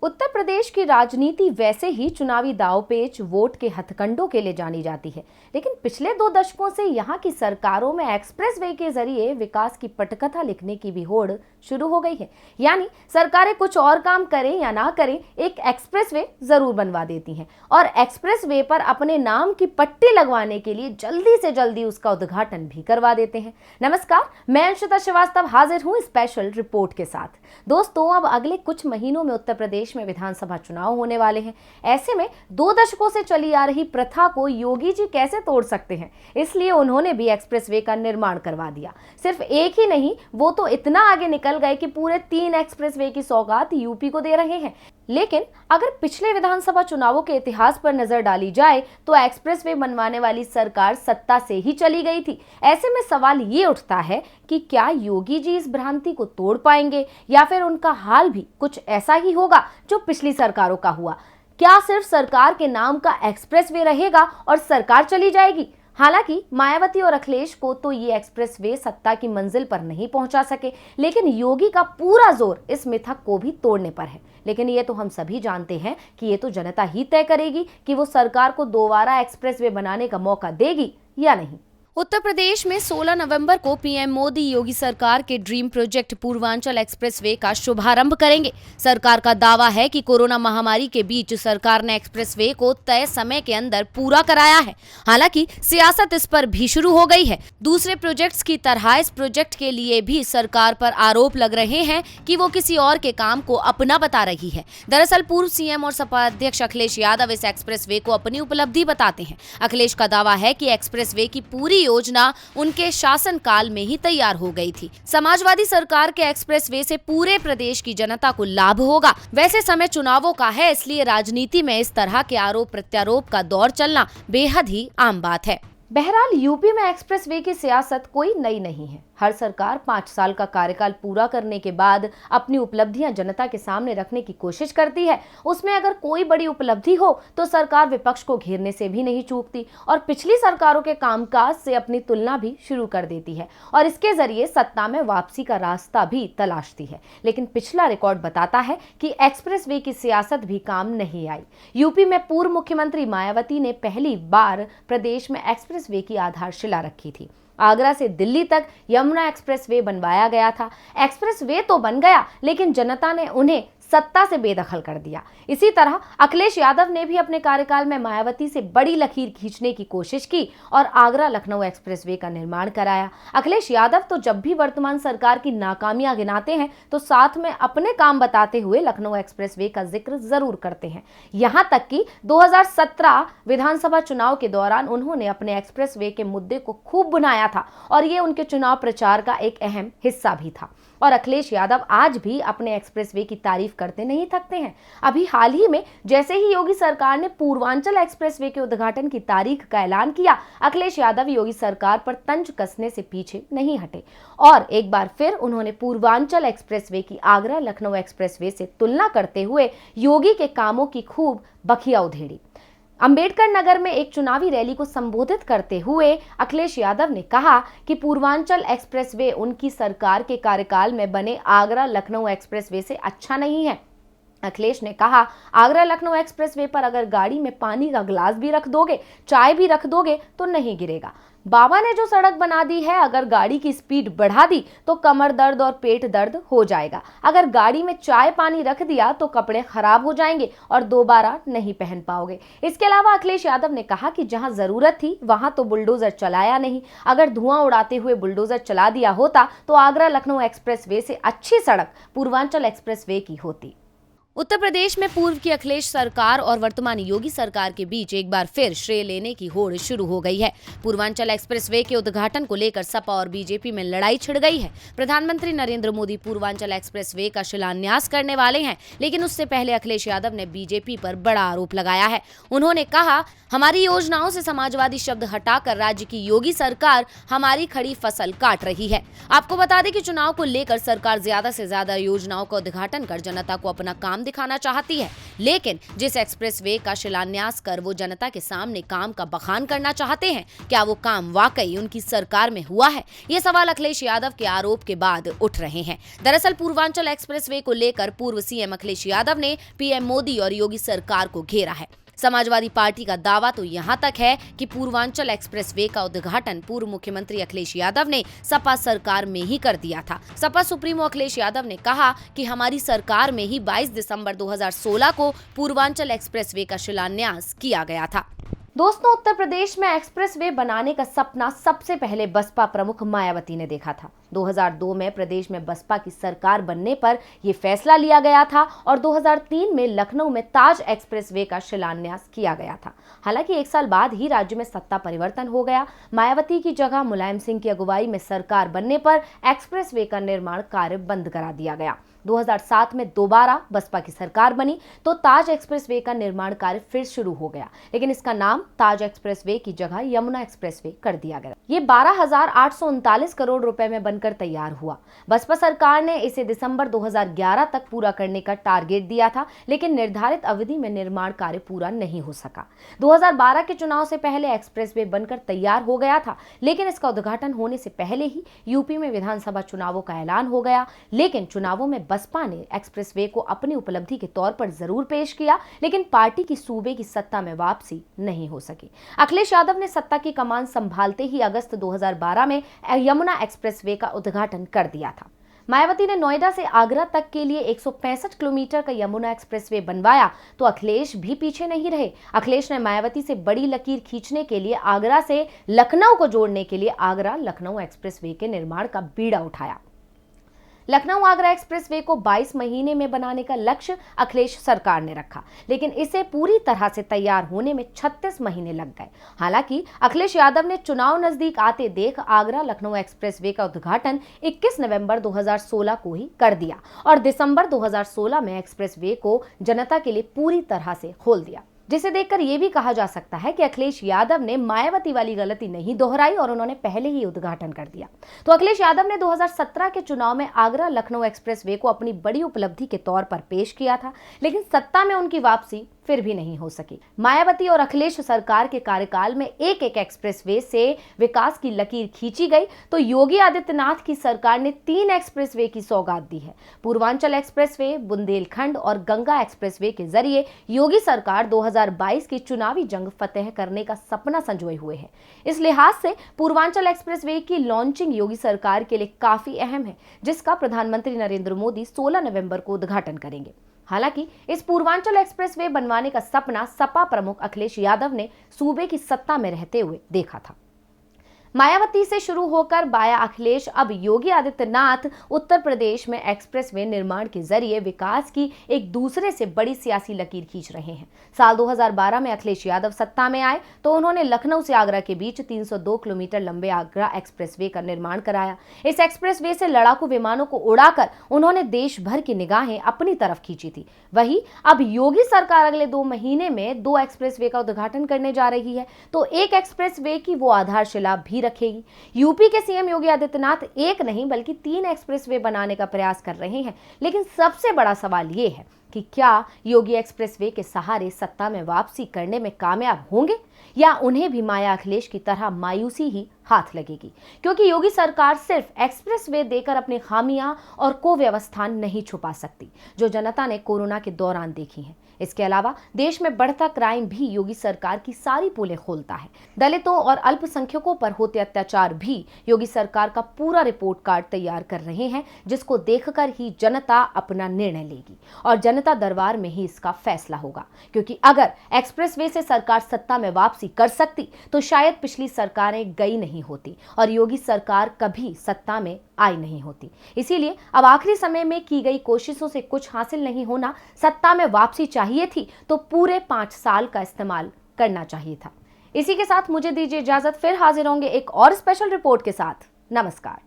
उत्तर प्रदेश की राजनीति वैसे ही चुनावी दांवपेच, वोट के हथकंडों के लिए जानी जाती है, लेकिन पिछले 2 दशकों से यहाँ की सरकारों में एक्सप्रेसवे के जरिए विकास की पटकथा लिखने की भी होड़ शुरू हो गई है। यानी सरकारें कुछ और काम करें या ना करें, एक एक्सप्रेसवे जरूर बनवा देती हैं और एक्सप्रेसवे पर अपने नाम की पट्टी लगवाने के लिए जल्दी से जल्दी उसका उद्घाटन भी करवा देते हैं। नमस्कार, मैं अंशिता श्रीवास्तव हाजिर हूँ स्पेशल रिपोर्ट के साथ। दोस्तों, अब अगले कुछ महीनों में उत्तर प्रदेश में विधानसभा चुनाव होने वाले हैं। ऐसे में 2 दशकों से चली आ रही प्रथा को योगी जी कैसे तोड़ सकते हैं, इसलिए उन्होंने भी एक्सप्रेसवे का निर्माण करवा दिया। सिर्फ एक ही नहीं, वो तो इतना आगे निकल गए कि पूरे 3 एक्सप्रेसवे की सौगात यूपी को दे रहे हैं। लेकिन अगर पिछले विधानसभा चुनावों के इतिहास पर नजर डाली जाए तो एक्सप्रेसवे बनवाने वाली सरकार सत्ता से ही चली गई थी। ऐसे में सवाल ये उठता है कि क्या योगी जी इस भ्रांति को तोड़ पाएंगे या फिर उनका हाल भी कुछ ऐसा ही होगा जो पिछली सरकारों का हुआ। क्या सिर्फ सरकार के नाम का एक्सप्रेसवे रहेगा और सरकार चली जाएगी? हालांकि मायावती और अखिलेश को तो ये एक्सप्रेसवे सत्ता की मंजिल पर नहीं पहुंचा सके, लेकिन योगी का पूरा जोर इस मिथक को भी तोड़ने पर है। लेकिन ये तो हम सभी जानते हैं कि ये तो जनता ही तय करेगी कि वो सरकार को दोबारा एक्सप्रेसवे बनाने का मौका देगी या नहीं। उत्तर प्रदेश में 16 नवंबर को पीएम मोदी योगी सरकार के ड्रीम प्रोजेक्ट पूर्वांचल एक्सप्रेसवे का शुभारंभ करेंगे। सरकार का दावा है कि कोरोना महामारी के बीच सरकार ने एक्सप्रेसवे को तय समय के अंदर पूरा कराया है। हालांकि सियासत इस पर भी शुरू हो गई है। दूसरे प्रोजेक्ट्स की तरह इस प्रोजेक्ट के लिए भी सरकार पर आरोप लग रहे हैं कि वो किसी और के काम को अपना बता रही है। दरअसल पूर्व सीएम और सपा अध्यक्ष अखिलेश यादव इस एक्सप्रेसवे को अपनी उपलब्धि बताते हैं। अखिलेश का दावा है कि एक्सप्रेसवे की पूरी योजना उनके शासनकाल में ही तैयार हो गई थी। समाजवादी सरकार के एक्सप्रेसवे से पूरे प्रदेश की जनता को लाभ होगा। वैसे समय चुनावों का है, इसलिए राजनीति में इस तरह के आरोप प्रत्यारोप का दौर चलना बेहद ही आम बात है। बहरहाल यूपी में एक्सप्रेसवे की सियासत कोई नई नहीं है। हर सरकार 5 साल का कार्यकाल पूरा करने के बाद अपनी उपलब्धियां जनता के सामने रखने की कोशिश करती है। उसमें अगर कोई बड़ी उपलब्धि हो तो सरकार विपक्ष को घेरने से भी नहीं चूकती और पिछली सरकारों के कामकाज से अपनी तुलना भी शुरू कर देती है और इसके जरिए सत्ता में वापसी का रास्ता भी तलाशती है। लेकिन पिछला रिकॉर्ड बताता है कि एक्सप्रेसवे की सियासत भी काम नहीं आई। यूपी में पूर्व मुख्यमंत्री मायावती ने पहली बार प्रदेश में एक्सप्रेसवे की आधारशिला रखी थी। आगरा से दिल्ली तक यमुना एक्सप्रेसवे बनवाया गया था। एक्सप्रेसवे तो बन गया, लेकिन जनता ने उन्हें सत्ता से बेदखल कर दिया। इसी तरह अखिलेश यादव ने भी अपने कार्यकाल में मायावती से बड़ी लकीर खींचने की कोशिश की और आगरा लखनऊ एक्सप्रेसवे का निर्माण कराया। अखिलेश यादव तो जब भी वर्तमान सरकार की नाकामियां गिनाते हैं तो साथ में अपने काम बताते हुए लखनऊ एक्सप्रेसवे का जिक्र जरूर करते हैं। यहां तक कि 2017 विधानसभा चुनाव के दौरान उन्होंने अपने एक्सप्रेसवे के मुद्दे को खूब बुनाया था और ये उनके चुनाव प्रचार का एक अहम हिस्सा भी था। और अखिलेश यादव आज भी अपने एक्सप्रेसवे की तारीफ करते नहीं थकते हैं। अभी हाल ही में जैसे ही योगी सरकार ने पूर्वांचल एक्सप्रेसवे के उद्घाटन की तारीख का ऐलान किया, अखिलेश यादव योगी सरकार पर तंज कसने से पीछे नहीं हटे और एक बार फिर उन्होंने पूर्वांचल एक्सप्रेसवे की आगरा लखनऊ एक्सप्रेसवे से तुलना करते हुए योगी के कामों की खूब बखिया उधेड़ी। अंबेडकर नगर में एक चुनावी रैली को संबोधित करते हुए अखिलेश यादव ने कहा कि पूर्वांचल एक्सप्रेसवे उनकी सरकार के कार्यकाल में बने आगरा लखनऊ एक्सप्रेसवे से अच्छा नहीं है। अखिलेश ने कहा, आगरा लखनऊ एक्सप्रेसवे पर अगर गाड़ी में पानी का गिलास भी रख दोगे, चाय भी रख दोगे तो नहीं गिरेगा। बाबा ने जो सड़क बना दी है, अगर गाड़ी की स्पीड बढ़ा दी तो कमर दर्द और पेट दर्द हो जाएगा। अगर गाड़ी में चाय पानी रख दिया तो कपड़े खराब हो जाएंगे और दोबारा नहीं पहन पाओगे। इसके अलावा अखिलेश यादव ने कहा कि जहां जरूरत थी वहां तो बुलडोजर चलाया नहीं। अगर धुआं उड़ाते हुए बुलडोजर चला दिया होता तो आगरा लखनऊ एक्सप्रेसवे से अच्छी सड़क पूर्वांचल एक्सप्रेसवे की होती। उत्तर प्रदेश में पूर्व की अखिलेश सरकार और वर्तमान योगी सरकार के बीच एक बार फिर श्रेय लेने की होड़ शुरू हो गई है। पूर्वांचल एक्सप्रेसवे के उद्घाटन को लेकर सपा और बीजेपी में लड़ाई छिड़ गई है। प्रधानमंत्री नरेंद्र मोदी पूर्वांचल एक्सप्रेसवे का शिलान्यास करने वाले हैं, लेकिन उससे पहले अखिलेश यादव ने बीजेपी पर बड़ा आरोप लगाया है। उन्होंने कहा, हमारी योजनाओं से समाजवादी शब्द हटाकर राज्य की योगी सरकार हमारी खड़ी फसल काट रही है। आपको बता दें कि चुनाव को लेकर सरकार ज्यादा से ज्यादा योजनाओं का उद्घाटन कर जनता को अपना काम दिखाना चाहती है, लेकिन जिस एक्सप्रेसवे का शिलान्यास कर वो जनता के सामने काम का बखान करना चाहते हैं, क्या वो काम वाकई उनकी सरकार में हुआ है? ये सवाल अखिलेश यादव के आरोप के बाद उठ रहे हैं। दरअसल पूर्वांचल एक्सप्रेसवे को लेकर पूर्व सीएम अखिलेश यादव ने पीएम मोदी और योगी सरकार को घेरा है। समाजवादी पार्टी का दावा तो यहां तक है कि पूर्वांचल एक्सप्रेसवे का उद्घाटन पूर्व मुख्यमंत्री अखिलेश यादव ने सपा सरकार में ही कर दिया था। सपा सुप्रीमो अखिलेश यादव ने कहा कि हमारी सरकार में ही 22 दिसंबर 2016 को पूर्वांचल एक्सप्रेसवे का शिलान्यास किया गया था। दोस्तों, उत्तर प्रदेश में एक्सप्रेसवे बनाने का सपना सबसे पहले बसपा प्रमुख मायावती ने देखा था। 2002 में प्रदेश में बसपा की सरकार बनने पर यह फैसला लिया गया था और 2003 में लखनऊ में ताज एक्सप्रेसवे का शिलान्यास किया गया था। हालांकि एक साल बाद ही राज्य में सत्ता परिवर्तन हो गया। मायावती की जगह मुलायम सिंह की अगुवाई में सरकार बनने पर एक्सप्रेसवे का निर्माण कार्य बंद करा दिया गया। 2007 में दोबारा बसपा की सरकार बनी तो ताज एक्सप्रेसवे का निर्माण कार्य फिर शुरू हो गया, लेकिन इसका नाम ताज एक्सप्रेसवे की जगह यमुना एक्सप्रेसवे कर दिया गया। ये 12,839 करोड़ रुपए में बनकर तैयार हुआ। बसपा सरकार ने इसे दिसंबर 2011 तक पूरा करने का टारगेट दिया था, लेकिन निर्धारित अवधि में निर्माण कार्य पूरा नहीं हो सका। 2012 के चुनाव से पहले एक्सप्रेसवे बनकर तैयार हो गया था, लेकिन इसका उद्घाटन होने से पहले ही यूपी में विधानसभा चुनावों का ऐलान हो गया। लेकिन चुनावों में बसपा ने एक्सप्रेसवे को अपनी उपलब्धि के तौर पर जरूर पेश किया, लेकिन पार्टी की सूबे की सत्ता में वापसी नहीं हो सकी। अखिलेश यादव ने सत्ता की कमान संभालते ही अगस्त 2012 में यमुना एक्सप्रेसवे का उद्घाटन कर दिया था। मायावती ने नोएडा से आगरा तक के लिए 165 किलोमीटर का यमुना एक्सप्रेसवे बनवाया तो अखिलेश भी पीछे नहीं रहे। अखिलेश ने मायावती से बड़ी लकीर खींचने के लिए आगरा से लखनऊ को जोड़ने के लिए आगरा लखनऊ एक्सप्रेसवे के निर्माण का बीड़ा उठाया। लखनऊ आगरा एक्सप्रेसवे को 22 महीने में बनाने का लक्ष्य अखिलेश सरकार ने रखा, लेकिन इसे पूरी तरह से तैयार होने में 36 महीने लग गए। हालांकि अखिलेश यादव ने चुनाव नजदीक आते देख आगरा लखनऊ एक्सप्रेसवे का उद्घाटन 21 नवंबर 2016 को ही कर दिया और दिसंबर 2016 में एक्सप्रेसवे को जनता के लिए पूरी तरह से खोल दिया, जिसे देखकर यह भी कहा जा सकता है कि अखिलेश यादव ने मायावती वाली गलती नहीं दोहराई और उन्होंने पहले ही उद्घाटन कर दिया। तो अखिलेश यादव ने 2017 के चुनाव में आगरा लखनऊ एक्सप्रेसवे को अपनी बड़ी उपलब्धि के तौर पर पेश किया था, लेकिन सत्ता में उनकी वापसी फिर भी नहीं हो सकी। मायावती और अखिलेश सरकार के कार्यकाल में एक एक एक्सप्रेसवे से विकास की लकीर खींची गई, तो योगी आदित्यनाथ की सरकार ने 3 एक्सप्रेसवे की सौगात दी है। पूर्वांचल एक्सप्रेसवे, बुंदेलखंड और गंगा एक्सप्रेसवे के जरिए योगी सरकार 2022 की चुनावी जंग फतेह करने का सपना संजोए हुए है। इस लिहाज से पूर्वांचल एक्सप्रेसवे की लॉन्चिंग योगी सरकार के लिए काफी अहम है, जिसका प्रधानमंत्री नरेंद्र मोदी 16 नवंबर को उद्घाटन करेंगे। हालांकि इस पूर्वांचल एक्सप्रेसवे बनवाने का सपना सपा प्रमुख अखिलेश यादव ने सूबे की सत्ता में रहते हुए देखा था। मायावती से शुरू होकर बाया अखिलेश, अब योगी आदित्यनाथ उत्तर प्रदेश में एक्सप्रेसवे निर्माण के जरिए विकास की एक दूसरे से बड़ी सियासी लकीर खींच रहे हैं। साल 2012 में अखिलेश यादव सत्ता में आए तो उन्होंने लखनऊ से आगरा के बीच 302 किलोमीटर लंबे आगरा एक्सप्रेसवे का निर्माण कराया। इस एक्सप्रेसवे से लड़ाकू विमानों को उड़ाकर उन्होंने देश भर की निगाहें अपनी तरफ खींची थी। वहीं अब योगी सरकार अगले 2 महीने में 2 एक्सप्रेसवे का उद्घाटन करने जा रही है, तो एक एक्सप्रेसवे की वो आधारशिला भी रखेगी। यूपी के सीएम योगी आदित्यनाथ एक नहीं बल्कि 3 एक्सप्रेसवे बनाने का प्रयास कर रहे हैं, लेकिन सबसे बड़ा सवाल ये है कि क्या योगी एक्सप्रेसवे के सहारे सत्ता में वापसी करने में कामयाब होंगे या उन्हें भी माया अखिलेश की तरह मायूसी ही हाथ लगेगी, क्योंकि योगी सरकार सिर्फ एक्सप्रेसवे देकर अपनी खामियां और कुव्यवस्था नहीं छुपा सकती जो जनता ने कोरोना के दौरान देखी हैं। इसके अलावा देश में बढ़ता क्राइम भी योगी सरकार की सारी पोलें खोलता है। दलितों और अल्पसंख्यकों पर होते अत्याचार भी योगी सरकार का पूरा रिपोर्ट कार्ड तैयार कर रहे हैं, जिसको देखकर ही जनता अपना निर्णय लेगी और जनता दरबार में ही इसका फैसला होगा। क्योंकि अगर एक्सप्रेसवे से सरकार सत्ता में वापसी कर सकती तो शायद पिछली सरकारें गई नहीं होती और योगी सरकार कभी सत्ता में आई नहीं होती। इसीलिए अब आखिरी समय में की गई कोशिशों से कुछ हासिल नहीं होना, सत्ता में वापसी चाहिए थी तो पूरे 5 साल का इस्तेमाल करना चाहिए था। इसी के साथ मुझे दीजिए इजाजत, फिर हाजिर होंगे एक और स्पेशल रिपोर्ट के साथ। नमस्कार।